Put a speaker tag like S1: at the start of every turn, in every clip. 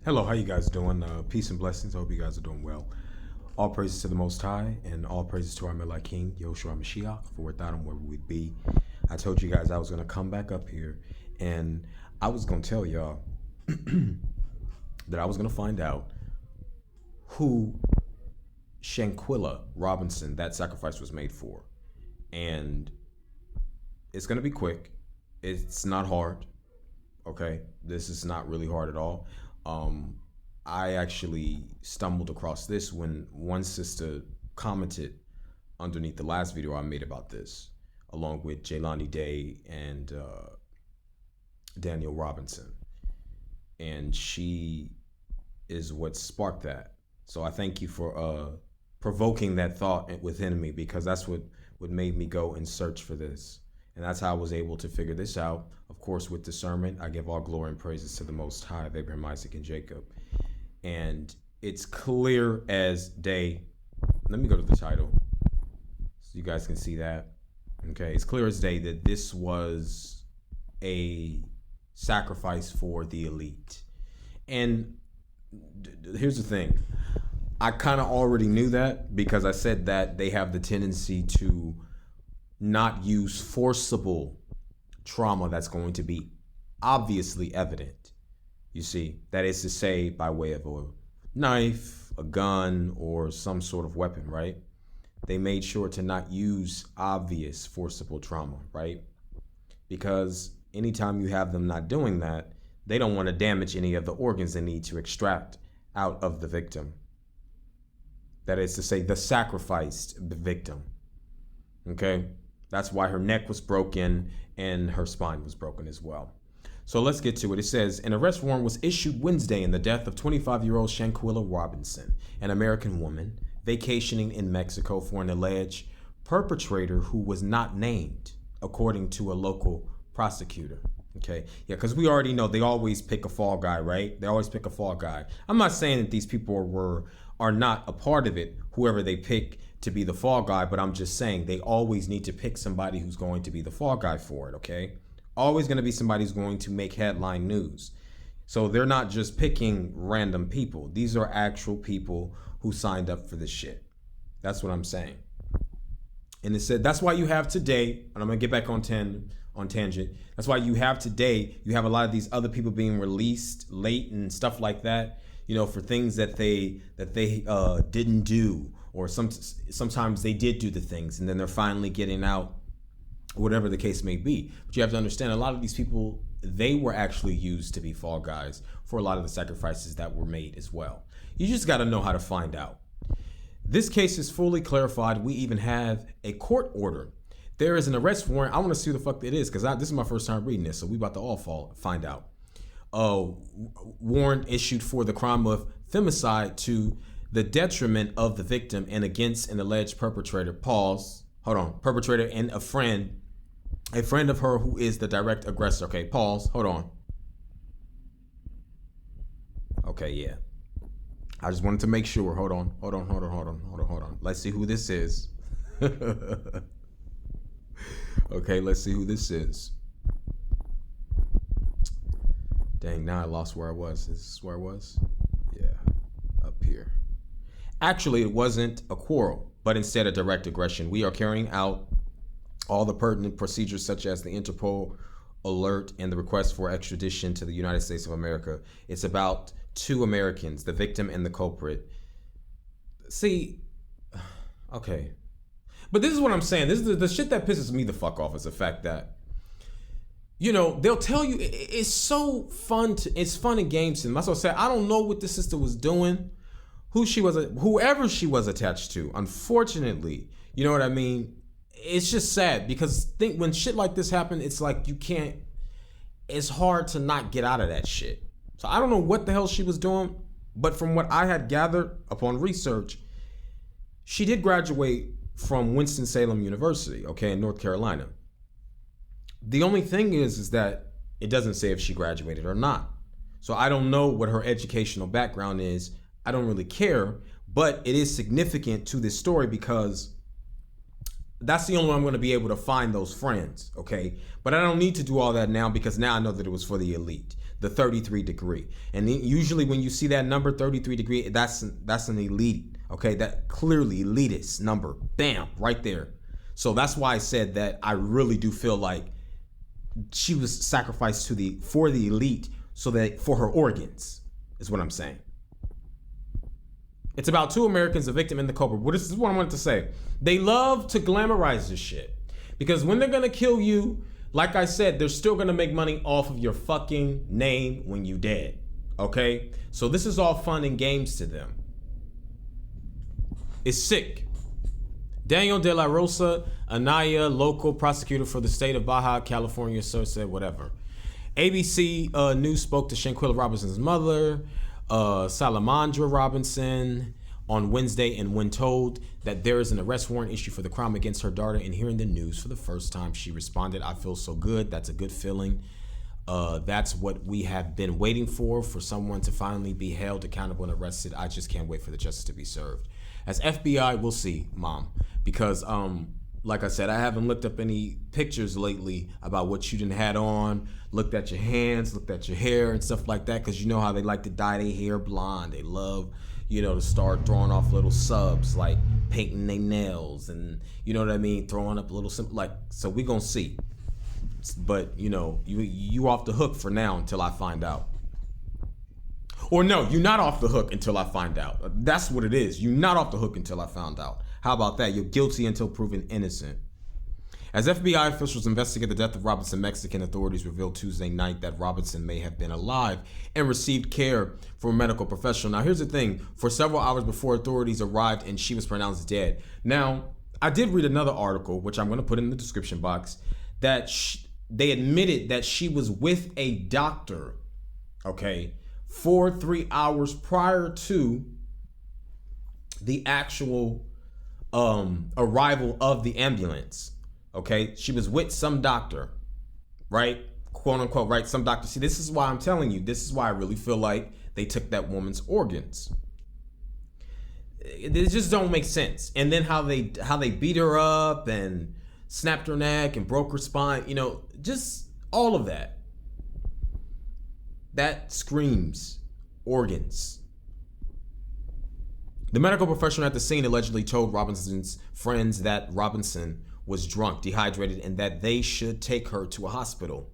S1: Hello, how you guys doing? Peace and blessings. I hope you guys are doing well. All praises to the Most High, and all praises to our Melech King, Yahushua Mashiach, for without him, where we'd be. I told you guys I was going to come back up here, and I was going to tell y'all that I was going to find out who Shanquella Robinson, that sacrifice was made for. And it's going to be quick. It's not hard. Okay? This is not really hard at all. I actually stumbled across this when one sister commented underneath the last video I made about this, along with Jaylani Day and Daniel Robinson. And she is what sparked that. So I thank you for provoking that thought within me, because that's what made me go and search for this. And that's how I was able to figure this out. Of course, with discernment, I give all glory and praises to the Most High of Abraham, Isaac, and Jacob. And it's clear as day. Let me go to the title so you guys can see that. Okay, it's clear as day that this was a sacrifice for the elite. And here's the thing. I kind of already knew that, because I said that they have the tendency to not use forcible trauma that's going to be obviously evident. You see, that is to say, by way of a knife, a gun, or some sort of weapon, right? They made sure to not use obvious forcible trauma, right? Because anytime you have them not doing that, they don't want to damage any of the organs they need to extract out of the victim. That is to say, the sacrificed victim. Okay? That's why her neck was broken and her spine was broken as well. So let's get to it. It says, an arrest warrant was issued Wednesday in the death of 25-year-old Shanquella Robinson, an American woman vacationing in Mexico, for an alleged perpetrator who was not named, according to a local prosecutor. Okay, yeah, because we already know they always pick a fall guy, right? They always pick a fall guy. I'm not saying that these people are not a part of it, whoever they pick to be the fall guy, but I'm just saying they always need to pick somebody who's going to be the fall guy for it, okay? Always going to be somebody who's going to make headline news. So they're not just picking random people. These are actual people who signed up for this shit. That's what I'm saying. And it said, that's why you have today, and I'm going to get back on tangent. That's why you have today, you have a lot of these other people being released late and stuff like that, you know, for things that they didn't do, or sometimes they did do the things and then they're finally getting out, whatever the case may be. But you have to understand, a lot of these people, they were actually used to be fall guys for a lot of the sacrifices that were made as well. You just got to know how to find out. This case is fully clarified. We even have a court order. There is an arrest warrant. I want to see who the fuck it is, because this is my first time reading this, so we about to all find out. Warrant issued for the crime of femicide to the detriment of the victim and against an alleged perpetrator. Perpetrator and a friend of her who is the direct aggressor. Okay, pause. Hold on. Okay, yeah. I just wanted to make sure. Hold on. Let's see who this is. Okay, let's see who this is. Dang, now I lost where I was. Is this where I was? Yeah, up here. Actually, it wasn't a quarrel, but instead a direct aggression. We are carrying out all the pertinent procedures, such as the Interpol alert and the request for extradition to the United States of America. It's about two Americans, the victim and the culprit. See, okay. But this is what I'm saying. This is the shit that pisses me the fuck off, is the fact that, you know, they'll tell you it's so fun. It's fun and games to them. That's what I said. I don't know what this sister was doing, whoever she was attached to. Unfortunately, you know what I mean? It's just sad, because when shit like this happen, it's like it's hard to not get out of that shit. So I don't know what the hell she was doing, but from what I had gathered upon research, she did graduate from Winston-Salem University, okay, in North Carolina. The only thing is that it doesn't say if she graduated or not. So I don't know what her educational background is. I don't really care, but it is significant to this story, because that's the only way I'm going to be able to find those friends, okay? But I don't need to do all that now, because now I know that it was for the elite. the 33 degree. And usually when you see that number 33 degree, that's an elite, okay? That clearly elitist number, bam, right there. So that's why I said that I really do feel like she was sacrificed for the elite, so that for her organs is what I'm saying. It's about 2 Americans, the victim and the culprit. Well, this is what I wanted to say. They love to glamorize this shit because when they're gonna kill you, like I said, they're still gonna make money off of your fucking name when you dead. Okay? So this is all fun and games to them. It's sick. Daniel De La Rosa, Anaya, local prosecutor for the state of Baja California, so said whatever. ABC News spoke to Shanquella Robinson's mother, Salamandra Robinson, on Wednesday, and when told that there is an arrest warrant issued for the crime against her daughter and hearing the news for the first time, she responded, "I feel so good. That's a good feeling. That's what we have been waiting for someone to finally be held accountable and arrested. I just can't wait for the justice to be served." As FBI, we'll see, Mom, because like I said, I haven't looked up any pictures lately about what you done had on, looked at your hands, looked at your hair and stuff like that, because you know how they like to dye their hair blonde. They love, to start throwing off little subs, like painting their nails and, you know what I mean, throwing up a little, so we gonna see. But, you off the hook for now until I find out. Or no, you're not off the hook until I find out. That's what it is. You're not off the hook until I found out. How about that? You're guilty until proven innocent. As FBI officials investigate the death of Robinson, Mexican authorities revealed Tuesday night that Robinson may have been alive and received care from a medical professional. Now, here's the thing. For several hours before authorities arrived and she was pronounced dead. Now, I did read another article, which I'm going to put in the description box, that they admitted that she was with a doctor, okay, for 3 hours prior to the actual arrival of the ambulance. Okay, she was with some doctor, right? Quote unquote, right? Some doctor. See, this is why I'm telling you. This is why I really feel like they took that woman's organs. It just don't make sense. And then how they beat her up and snapped her neck and broke her spine. Just all of that. That screams organs. The medical professional at the scene allegedly told Robinson's friends that Robinson was drunk, dehydrated, and that they should take her to a hospital.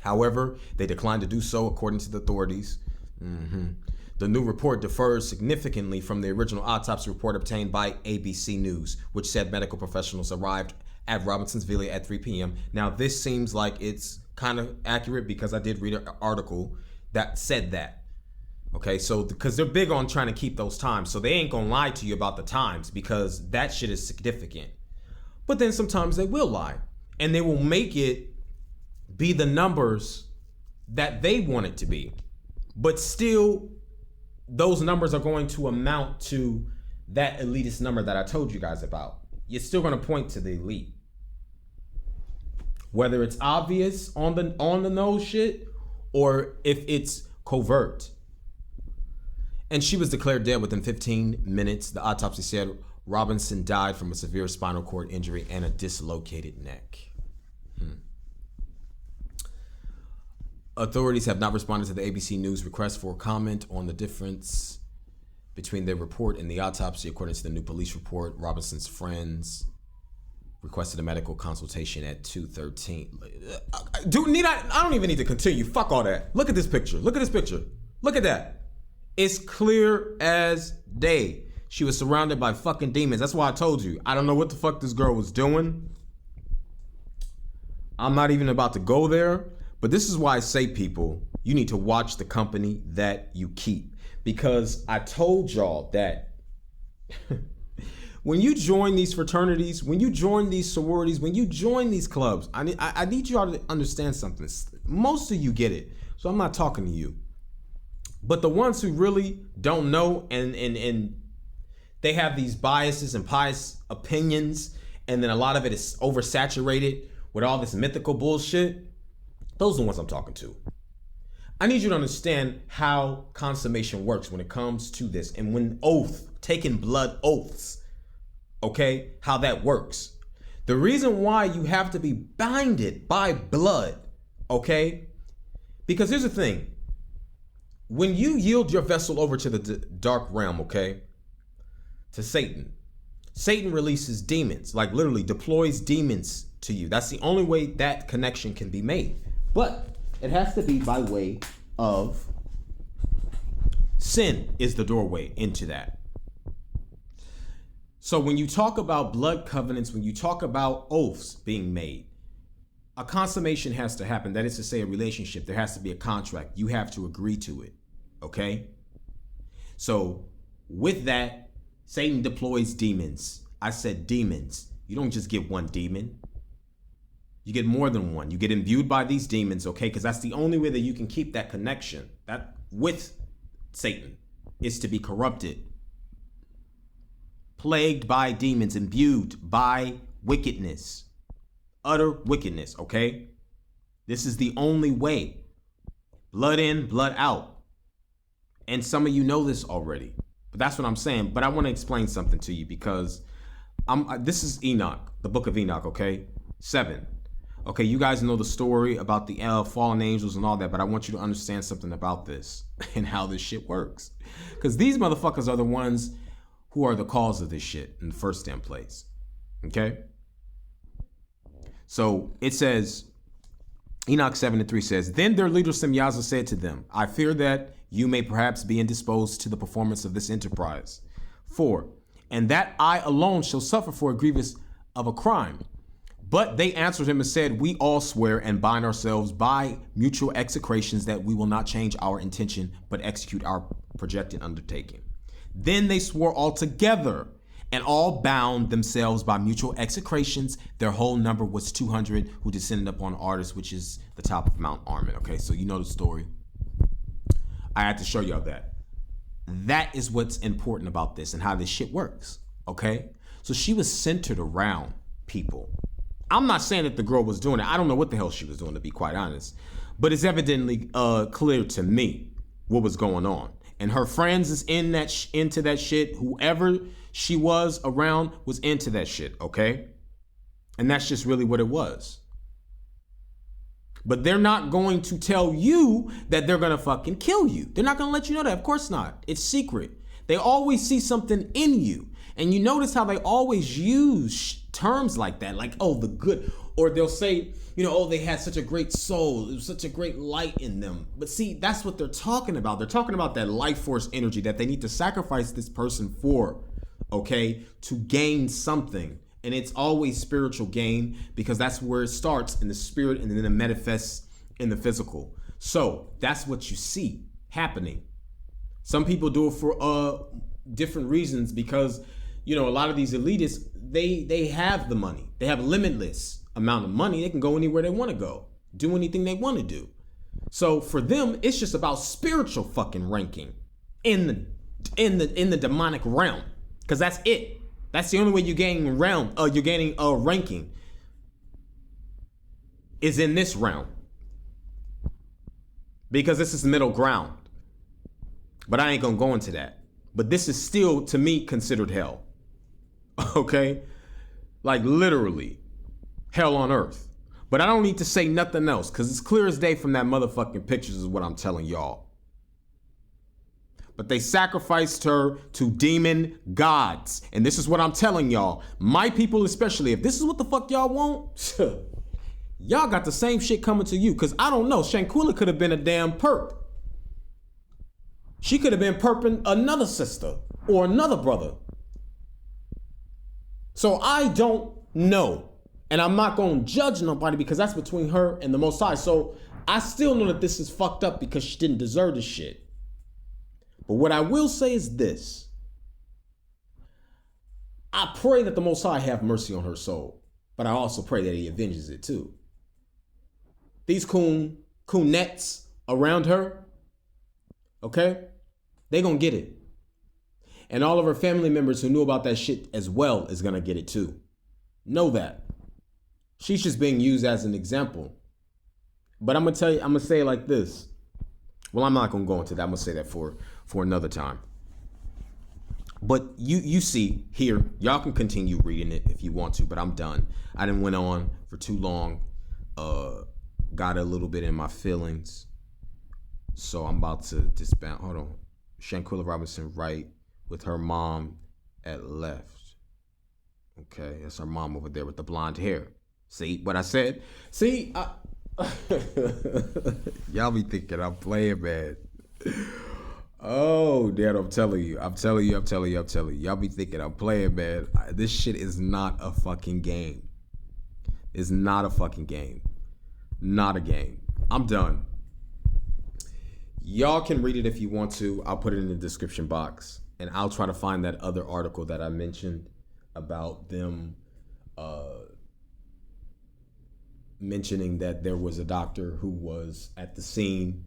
S1: However, they declined to do so, according to the authorities. The new report differs significantly from the original autopsy report obtained by ABC News, which said medical professionals arrived at Robinson's Villa at 3 p.m. Now, this seems like it's kind of accurate because I did read an article that said that. Okay, so because they're big on trying to keep those times, so they ain't gonna lie to you about the times because that shit is significant. But then sometimes they will lie and they will make it be the numbers that they want it to be. But still, those numbers are going to amount to that elitist number that I told you guys about. You're still gonna point to the elite. Whether it's obvious on the nose shit or if it's covert. And she was declared dead within 15 minutes. The autopsy said Robinson died from a severe spinal cord injury and a dislocated neck. Authorities have not responded to the ABC News request for comment on the difference between their report and the autopsy. According to the new police report, Robinson's friends requested a medical consultation at 2:13. Dude, I don't even need to continue. Fuck all that. Look at this picture. Look at this picture. Look at that. It's clear as day. She was surrounded by fucking demons. That's why I told you. I don't know what the fuck this girl was doing. I'm not even about to go there. But this is why I say, people, you need to watch the company that you keep. Because I told y'all that when you join these fraternities, when you join these sororities, when you join these clubs, I need y'all to understand something. Most of you get it. So I'm not talking to you. But the ones who really don't know and they have these biases and pious opinions, and then a lot of it is oversaturated with all this mythical bullshit, those are the ones I'm talking to. I need you to understand how consummation works when it comes to this, and when taking blood oaths, okay, how that works. The reason why you have to be binded by blood, okay, Because here's the thing. When you yield your vessel over to the dark realm, okay, to Satan, Satan releases demons, like literally deploys demons to you. That's the only way that connection can be made. But it has to be by way of sin is the doorway into that. So when you talk about blood covenants, when you talk about oaths being made, a consummation has to happen. That is to say, a relationship. There has to be a contract. You have to agree to it. Okay? So with that, Satan deploys demons. I said demons. You don't just get one demon. You get more than one. You get imbued by these demons, okay? Because that's the only way that you can keep that connection that with Satan is to be corrupted. Plagued by demons, imbued by wickedness. Utter wickedness, okay? This is the only way. Blood in, blood out. And some of you know this already. But that's what I'm saying. But I want to explain something to you because this is Enoch, the book of Enoch, okay? 7. Okay, you guys know the story about the fallen angels and all that, but I want you to understand something about this and how this shit works. Because these motherfuckers are the ones who are the cause of this shit in the first damn place. Okay? So it says, Enoch 7:3 says, Then their leader Semyaza said to them, I fear that you may perhaps be indisposed to the performance of this enterprise. 4, and that I alone shall suffer for a grievous of a crime. But they answered him and said, We all swear and bind ourselves by mutual execrations that we will not change our intention, but execute our projected undertaking. Then they swore all together and all bound themselves by mutual execrations. Their whole number was 200 who descended upon Ardis, which is the top of Mount Armon. Okay, so you know the story. I had to show y'all that. That is what's important about this and how this shit works. Okay, so she was centered around people. I'm not saying that the girl was doing it. I don't know what the hell she was doing, to be quite honest. But it's evidently clear to me what was going on. And her friends is in that into that shit. Whoever she was around was into that shit, okay? And that's just really what it was. But they're not going to tell you that they're going to fucking kill you. They're not going to let you know that. Of course not. It's secret. They always see something in you. And you notice how they always use terms like that, like, oh, the good, or they'll say, you know, oh, they had such a great soul. There was such a great light in them. But see, that's what they're talking about. They're talking about that life force energy that they need to sacrifice this person for, okay, to gain something. And it's always spiritual gain because that's where it starts in the spirit and then it manifests in the physical. So that's what you see happening. Some people do it for different reasons because, you know, a lot of these elitists, they have the money. They have a limitless amount of money. They can go anywhere they want to go, do anything they want to do. So for them, it's just about spiritual fucking ranking in the demonic realm, because that's it. That's the only way you're gaining you're gaining a ranking is in this realm, because this is the middle ground. But I ain't gonna go into that. But this is still, to me, considered hell. Okay? Like literally hell on earth. But I don't need to say nothing else because it's clear as day from that motherfucking pictures is what I'm telling y'all. But they sacrificed her to demon gods. And this is what I'm telling y'all. My people especially, if this is what the fuck y'all want, y'all got the same shit coming to you. Because I don't know, Shanquella could have been a damn perp. She could have been perping another sister or another brother. So I don't know. And I'm not going to judge nobody because that's between her and the Most High. So I still know that this is fucked up because she didn't deserve this shit. But what I will say is this. I pray that the Most High have mercy on her soul. But I also pray that he avenges it too. These coonettes around her, okay, they gonna get it. And all of her family members who knew about that shit as well is gonna get it too. Know that. She's just being used as an example. But I'm gonna say it like this. Well, I'm not gonna go into that. I'm gonna say that for another time. But you see here, y'all can continue reading it if you want to, but I'm done. I didn't went on for too long. Got a little bit in my feelings. So I'm about to disband. Hold on. Shanquella Robinson right with her mom at left. Okay, that's her mom over there with the blonde hair. See what I said? See, y'all be thinking I'm playing, man. Oh, Dad, I'm telling you. Y'all be thinking I'm playing, man. This shit is not a fucking game. It's not a fucking game. Not a game. I'm done. Y'all can read it if you want to. I'll put it in the description box. And I'll try to find that other article that I mentioned about them mentioning that there was a doctor who was at the scene,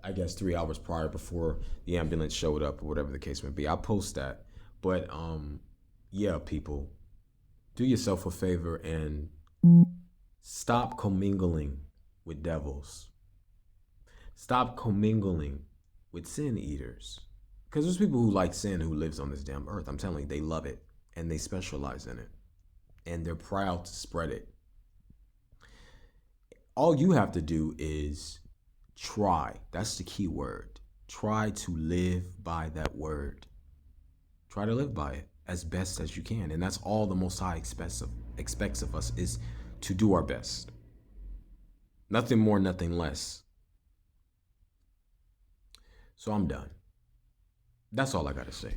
S1: I guess 3 hours prior before the ambulance showed up or whatever the case may be. I'll post that. But yeah, people, do yourself a favor and stop commingling with devils. Stop commingling with sin eaters. Because there's people who like sin who lives on this damn earth. I'm telling you, they love it and they specialize in it. And they're proud to spread it. All you have to do is try. That's the key word. Try to live by that word. Try to live by it as best as you can. And that's all the Most High expects of us, is to do our best. Nothing more, nothing less. So I'm done. That's all I got to say.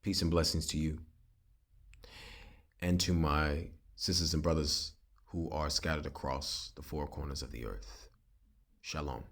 S1: Peace and blessings to you and to my sisters and brothers who are scattered across the four corners of the earth. Shalom.